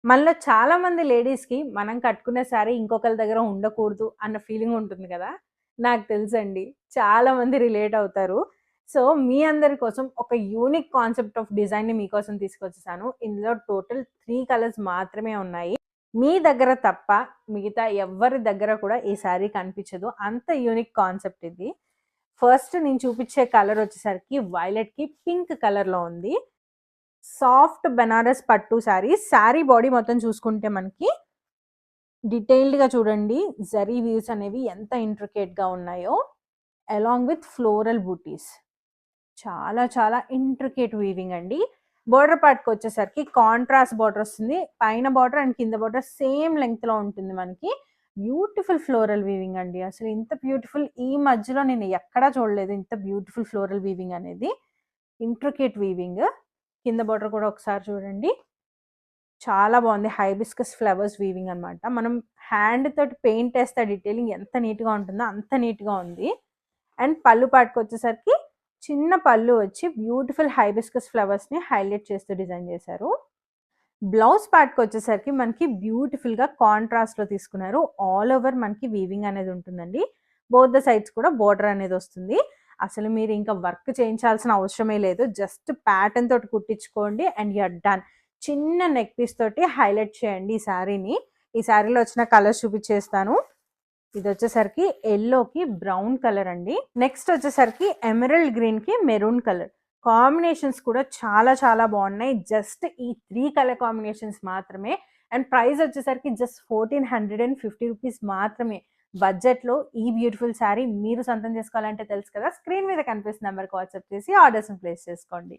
మనలో చాలా మంది లేడీస్‌కి మనం కట్టుకునే శారీ ఇంకొకళ్ళ దగ్గర ఉండకూడదు అన్న ఫీలింగ్ ఉంటుంది కదా! నాకు తెలుసండి. చాలా మంది రిలేట్ అవుతారు. సో, మీ అందరి కోసం ఒక యూనిక్ కాన్సెప్ట్ ఆఫ్ డిజైన్‌ని మీకోసం తీసుకొచ్చేసాను. ఇందులో టోటల్ 3 కలర్స్ మాత్రమే ఉన్నాయి. మీ దగ్గర తప్ప మిగతా ఎవ్వరి దగ్గర కూడా ఈ శారీ కనిపించదు. అంత యూనిక్ కాన్సెప్ట్ ఇది. ఫస్ట్ నేను చూపించే కలర్ వచ్చేసరికి వైలెట్‌కి పింక్ కలర్‌లో ఉంది. సాఫ్ట్ బెనారస్ పట్టు శారీ. శారీ బాడీ మొత్తం చూసుకుంటే మనకి డీటెయిల్డ్‌గా చూడండి. జరీ వీవ్స్ అనేవి ఎంత ఇంట్రికేట్‌గా ఉన్నాయో. అలాంగ్ విత్ ఫ్లోరల్ బూటీస్. చాలా చాలా ఇంట్రికేట్ వీవింగ్ అండి. బోర్డర్ పార్ట్‌కొచ్చేసరికి కాంట్రాస్ట్ బోర్డర్ వస్తుంది. పైన బోర్డర్ అండ్ కింద బోర్డర్ సేమ్ లెంగ్త్‌లో ఉంటుంది మనకి. బ్యూటిఫుల్ ఫ్లోరల్ వీవింగ్ అండి. అసలు ఇంత బ్యూటిఫుల్ ఈ మధ్యలో నేను ఎక్కడా చూడలేదు. ఇంత బ్యూటిఫుల్ ఫ్లోరల్ వీవింగ్ అనేది. Intricate weaving. కింద బోర్డర్ కూడా ఒకసారి చూడండి. చాలా బాగుంది. హైబిస్కస్ ఫ్లవర్స్ వీవింగ్ అనమాట. మనం హ్యాండ్ తోటి పెయింట్ ఏస్తే డీటెయిలింగ్ ఎంత నీట్‌గా ఉంటుందో అంత నీట్‌గా ఉంది. అండ్ పళ్ళు పాటుకొచ్చేసరికి చిన్న పళ్ళు వచ్చి బ్యూటిఫుల్ హైబిస్కస్ ఫ్లవర్స్‌ని హైలైట్ చేస్తూ డిజైన్ చేశారు. బ్లౌజ్ పార్ట్‌కొచ్చేసరికి మనకి బ్యూటిఫుల్‌గా కాంట్రాస్ట్‌లో తీసుకున్నారు. ఆల్ ఓవర్ మనకి వీవింగ్ అనేది ఉంటుందండి. బోత్ ద సైడ్స్ కూడా బోర్డర్ అనేది వస్తుంది. అసలు మీరు ఇంకా వర్క్ చేయించాల్సిన అవసరమే లేదు. జస్ట్ ప్యాటర్న్ తోటి కుట్టించుకోండి అండ్ యూ ఆర్ డన్. చిన్న నెక్ పీస్ తోటి హైలైట్ చేయండి ఈ శారీని. ఈ శారీలో వచ్చిన కలర్స్ చూపించేస్తాను. ఇది వచ్చేసరికి ఎల్లోకి బ్రౌన్ కలర్ అండి. నెక్స్ట్ వచ్చేసరికి ఎమరల్డ్ గ్రీన్ కి మెరూన్ కలర్. కాంబినేషన్స్ కూడా చాలా చాలా బాగున్నాయి. జస్ట్ ఈ 3 కలర్ కాంబినేషన్స్ మాత్రమే. అండ్ ప్రైస్ వచ్చేసరికి జస్ట్ 1450 రూపీస్ మాత్రమే. బడ్జెట్లో ఈ బ్యూటిఫుల్ శారీ మీరు సొంతం చేసుకోవాలంటే తెలుసు కదా, స్క్రీన్ మీద కనిపిస్తున్న నెంబర్కి వాట్సాప్ చేసి ఆర్డర్స్ని ప్లేస్ చేసుకోండి.